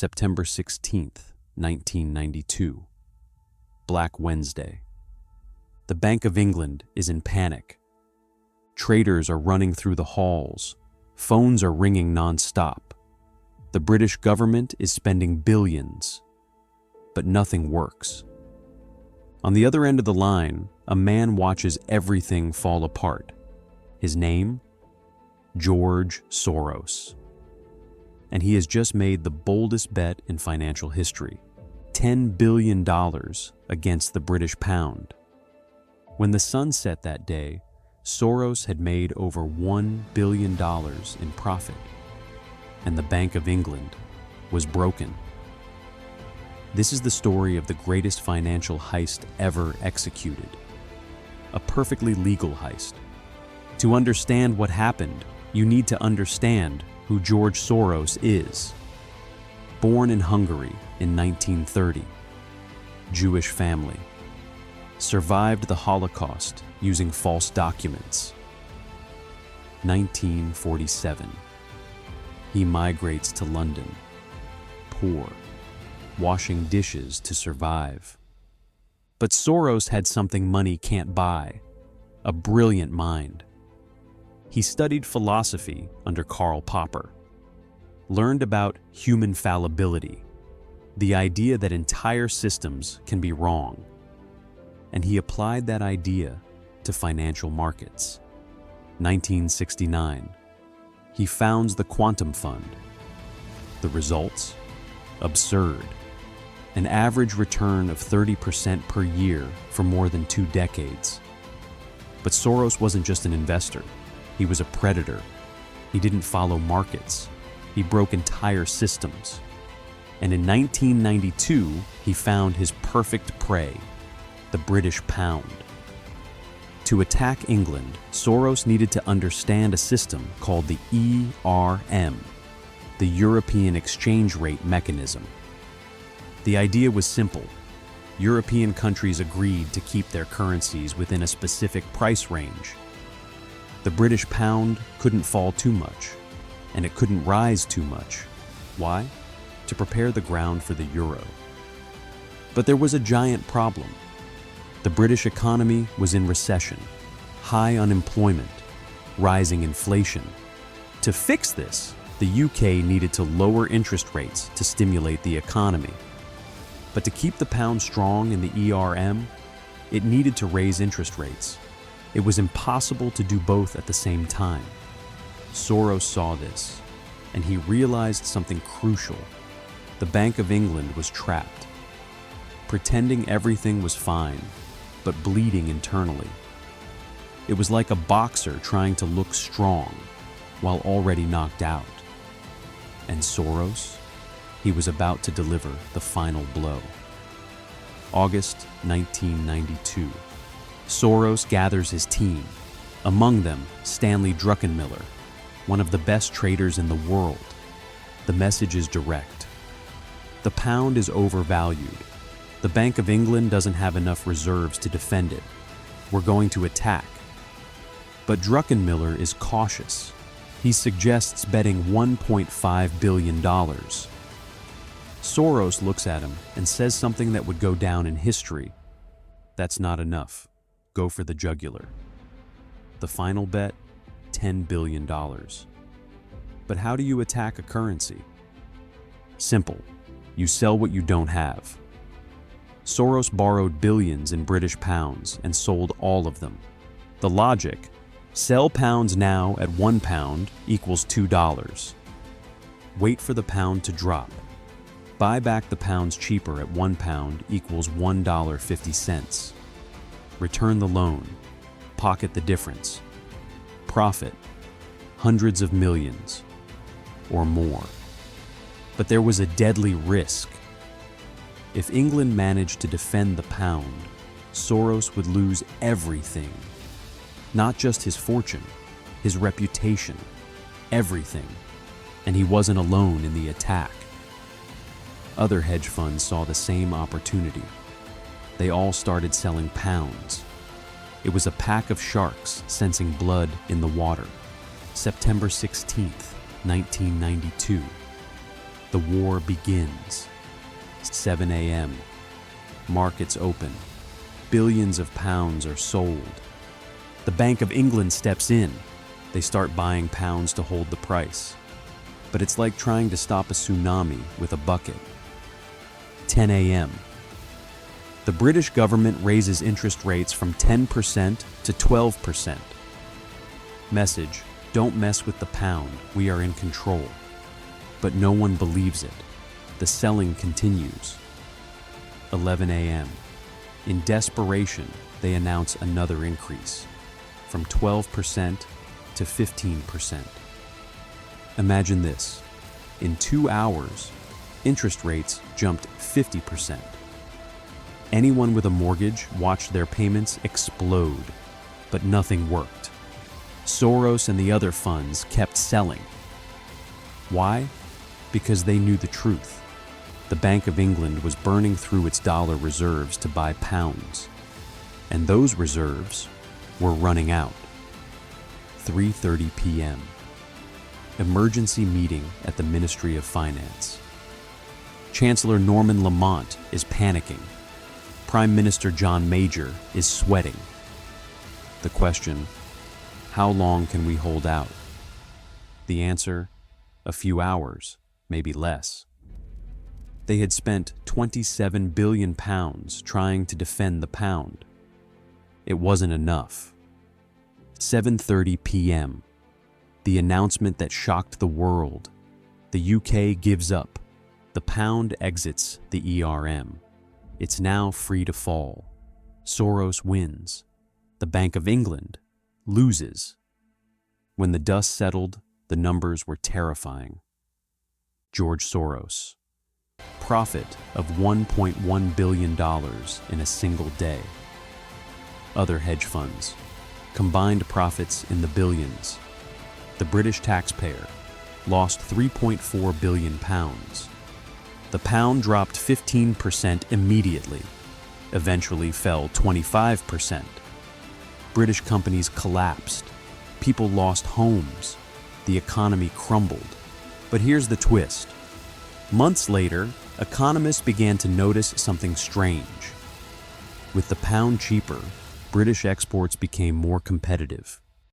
September 16th, 1992. Black Wednesday. The Bank of England is in panic. Traders are running through the halls. Phones are ringing non-stop. The British government is spending billions, but nothing works. On the other end of the line, a man watches everything fall apart. His name? George Soros. And he has just made the boldest bet in financial history: $10 billion against the British pound. When the sun set that day, Soros had made over $1 billion in profit, and the Bank of England was broken. This is the story of the greatest financial heist ever executed. A perfectly legal heist. To understand what happened, you need to understand who George Soros is. Born in Hungary in 1930, Jewish family. Survived the Holocaust using false documents. 1947. He migrates to London. Poor. Washing dishes to survive. But Soros had something money can't buy: a brilliant mind. He studied philosophy under Karl Popper, learned about human fallibility, the idea that entire systems can be wrong, and he applied that idea to financial markets. 1969, he founds the Quantum Fund. The results? Absurd. An average return of 30% per year for more than 2 decades. But Soros wasn't just an investor. He was a predator. He didn't follow markets. He broke entire systems. And in 1992, he found his perfect prey: the British pound. To attack England, Soros needed to understand a system called the ERM, the European Exchange Rate Mechanism. The idea was simple. European countries agreed to keep their currencies within a specific price range. The British pound couldn't fall too much, and it couldn't rise too much. Why? To prepare the ground for the euro. But there was a giant problem. The British economy was in recession, high unemployment, rising inflation. To fix this, the UK needed to lower interest rates to stimulate the economy. But to keep the pound strong in the ERM, it needed to raise interest rates. It was impossible to do both at the same time. Soros saw this, and he realized something crucial. The Bank of England was trapped, pretending everything was fine, but bleeding internally. It was like a boxer trying to look strong while already knocked out. And Soros? He was about to deliver the final blow. August 1992. Soros gathers his team. Among them, Stanley Druckenmiller, one of the best traders in the world. The message is direct. The pound is overvalued. The Bank of England doesn't have enough reserves to defend it. We're going to attack. But Druckenmiller is cautious. He suggests betting $1.5 billion. Soros looks at him and says something that would go down in history. That's not enough. Go for the jugular. The final bet, $10 billion. But how do you attack a currency? Simple. You sell what you don't have. Soros borrowed billions in British pounds and sold all of them. The logic: sell pounds now at £1 equals $2. Wait for the pound to drop. Buy back the pounds cheaper at £1 equals $1.50. Return the loan. Pocket the difference. Profit hundreds of millions or more. But there was a deadly risk. If England managed to defend the pound, Soros would lose everything. Not just his fortune, his reputation, everything. And he wasn't alone in the attack. Other hedge funds saw the same opportunity. They all started selling pounds. It was a pack of sharks sensing blood in the water. September 16th, 1992. The war begins. 7 a.m. Markets open. Billions of pounds are sold. The Bank of England steps in. They start buying pounds to hold the price. But it's like trying to stop a tsunami with a bucket. 10 a.m. The British government raises interest rates from 10% to 12%. Message: don't mess with the pound, we are in control. But no one believes it. The selling continues. 11 a.m. In desperation, they announce another increase, from 12% to 15%. Imagine this. In 2 hours, interest rates jumped 50%. Anyone with a mortgage watched their payments explode, but nothing worked. Soros and the other funds kept selling. Why? Because they knew the truth. The Bank of England was burning through its dollar reserves to buy pounds, and those reserves were running out. 3:30 p.m. Emergency meeting at the Ministry of Finance. Chancellor Norman Lamont is panicking. Prime Minister John Major is sweating. The question: how long can we hold out? The answer: a few hours, maybe less. They had spent £27 billion trying to defend the pound. It wasn't enough. 7:30 p.m. The announcement that shocked the world. The UK gives up. The pound exits the ERM. It's now free to fall. Soros wins. The Bank of England loses. When the dust settled, the numbers were terrifying. George Soros. Profit of $1.1 billion in a single day. Other hedge funds. Combined profits in the billions. The British taxpayer lost £3.4 billion. The pound dropped 15% immediately, eventually fell 25%. British companies collapsed. People lost homes. The economy crumbled. But here's the twist. Months later, economists began to notice something strange. With the pound cheaper, British exports became more competitive.